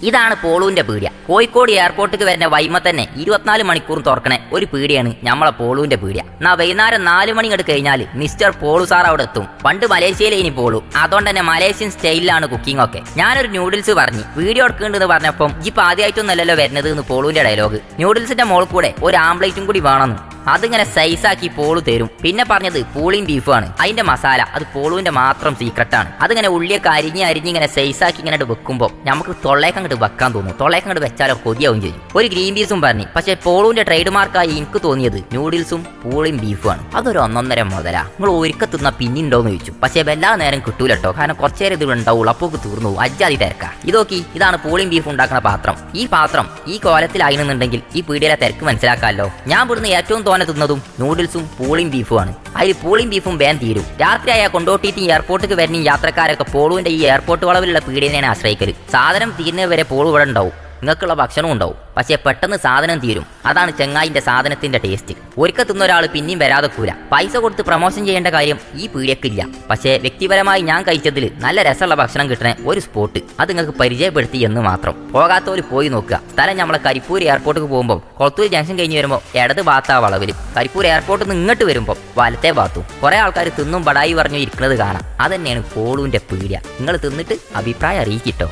ഇതാണ് പോളുവിന്റെ പീടിയ. കോഴിക്കോട് എയർപോർട്ടിക്ക് വരുന്ന വൈമ തന്നെ 24 മണിക്കൂറും തുറക്കണേ ഒരു പീടിയാണ് നമ്മളെ പോളുവിന്റെ പീടിയ. എന്നാ വൈകുന്നേരം 4 മണി കണ്ട് കഴിഞ്ഞാൽ മിസ്റ്റർ പോളു സാർ അവിടെ എത്തും. പണ്ട് മലേഷ്യയിലെ ഇനി പോളു, അതുകൊണ്ട് തന്നെ മലേഷ്യൻ സ്റ്റൈലിലാണ് കുക്കിംഗ് ഒക്കെ. ഞാനൊരു ന്യൂഡിൽസ് പറഞ്ഞു വീഡിയോ എടുക്കേണ്ടെന്ന് പറഞ്ഞപ്പം ഇപ്പൊ ആദ്യമായിട്ടൊന്നല്ലല്ലോ വരുന്നത് എന്ന് പോളുവിന്റെ ഡയലോഗ്. ന്യൂഡിൽസിന്റെ മോൾ കൂടെ ഒരു ആംപ്ലേറ്റും കൂടി വേണമെന്ന് അതിങ്ങനെ സൈസാക്കി പോളു തരും. പിന്നെ പറഞ്ഞത് പൂളിയും ബീഫുമാണ്. അതിന്റെ മസാല അത് പോളുവിന്റെ മാത്രം സീക്രട്ടാണ്. അതിങ്ങനെ ഉള്ളിയൊക്കെ അരിഞ്ഞിങ്ങനെ സൈസാക്കി ഇങ്ങനെ വെക്കുമ്പോൾ നമുക്ക് തൊള്ളേക്കങ്ങോട്ട് വെക്കാൻ തോന്നും. തൊള്ളേക്കങ്ങോട്ട് വെച്ചാലോ കൊതിയാവും ചെയ്യും. ഒരു ഗ്രീൻ പീസും പറഞ്ഞു. പക്ഷെ പോളുവിന്റെ ട്രേഡ് മാർക്കായി എനിക്ക് തോന്നിയത് ന്യൂഡിൽസും പൂളിയും ബീഫുമാണ്. അതൊരു 1.5 മുതലാ. നിങ്ങൾ ഒരിക്കൽ തിന്നാ പിന്നുണ്ടോന്ന് ചോദിച്ചു. പക്ഷെ എല്ലാ നേരം കിട്ടൂലട്ടോ, കാരണം കുറച്ചേരം ഇത് ഉണ്ടാവുള്ളൂ. അപ്പോക്ക് തീർന്നു അജ്ജാതി തിരക്കാ. ഇതൊക്കെ ഇതാണ് പൂളിയും ബീഫ് ഉണ്ടാക്കുന്ന പാത്രം. ഈ പാത്രം ഈ കോലത്തിലായിരുന്നുണ്ടെങ്കിൽ ഈ പീടിയിലെ തിരക്ക് മനസ്സിലാക്കാമല്ലോ. ഞാൻ ഇവിടുന്ന് ഏറ്റവും തോനെ തിന്നതും നൂഡിൽസും പൂളിയും ബീഫുമാണ്. അതിൽ പൂളിയും ബീഫും വേഗം തീരും. രാത്രിയായ കൊണ്ടോട്ടിയിട്ട് എയർപോർട്ടിക്ക് വരുന്ന യാത്രക്കാരൊക്കെ പോളുവിന്റെ ഈ എയർപോർട്ട് വളവിലുള്ള പീടിയനെയാണ് ആശ്രയിക്കല്. സാധനം തീരുന്നവരെ പോളു ഇവിടെ ഉണ്ടാവും. നിങ്ങൾക്കുള്ള ഭക്ഷണം ഉണ്ടാവും. പക്ഷെ പെട്ടെന്ന് സാധനം തീരും. അതാണ് ചെങ്ങായിന്റെ സാധനത്തിന്റെ ടേസ്റ്റ്. ഒരിക്കൽ തിന്ന ഒരാൾ പിന്നെയും വരാതെ കൂല. പൈസ കൊടുത്ത് പ്രൊമോഷൻ ചെയ്യേണ്ട കാര്യം ഈ പീടിയക്കില്ല. പക്ഷേ വ്യക്തിപരമായി ഞാൻ കഴിച്ചതിൽ നല്ല രസമുള്ള ഭക്ഷണം കിട്ടുന്ന ഒരു സ്പോട്ട് അത് നിങ്ങൾക്ക് പരിചയപ്പെടുത്തി എന്ന് മാത്രം. പോകാത്തവർ പോയി നോക്കുക. സ്ഥലം നമ്മളെ കരിപ്പൂർ എയർപോർട്ടിൽ പോകുമ്പോൾ കൊളത്തൂർ ജംഗ്ഷൻ കഴിഞ്ഞ് വരുമ്പോൾ ഇടത് ഭാഗത്താ വളവിൽ. കരിപ്പൂർ എയർപോർട്ടിൽ നിന്ന് ഇങ്ങോട്ട് വരുമ്പോൾ വലത്തെ ഭാഗത്തും. കുറെ ആൾക്കാർ തിന്നും ബടായി പറഞ്ഞു ഇരിക്കുന്നത് കാണാം. അത് തന്നെയാണ് പോളുവിന്റെ പീടിയ. നിങ്ങൾ തിന്നിട്ട് അഭിപ്രായം അറിയിക്കിട്ടോ.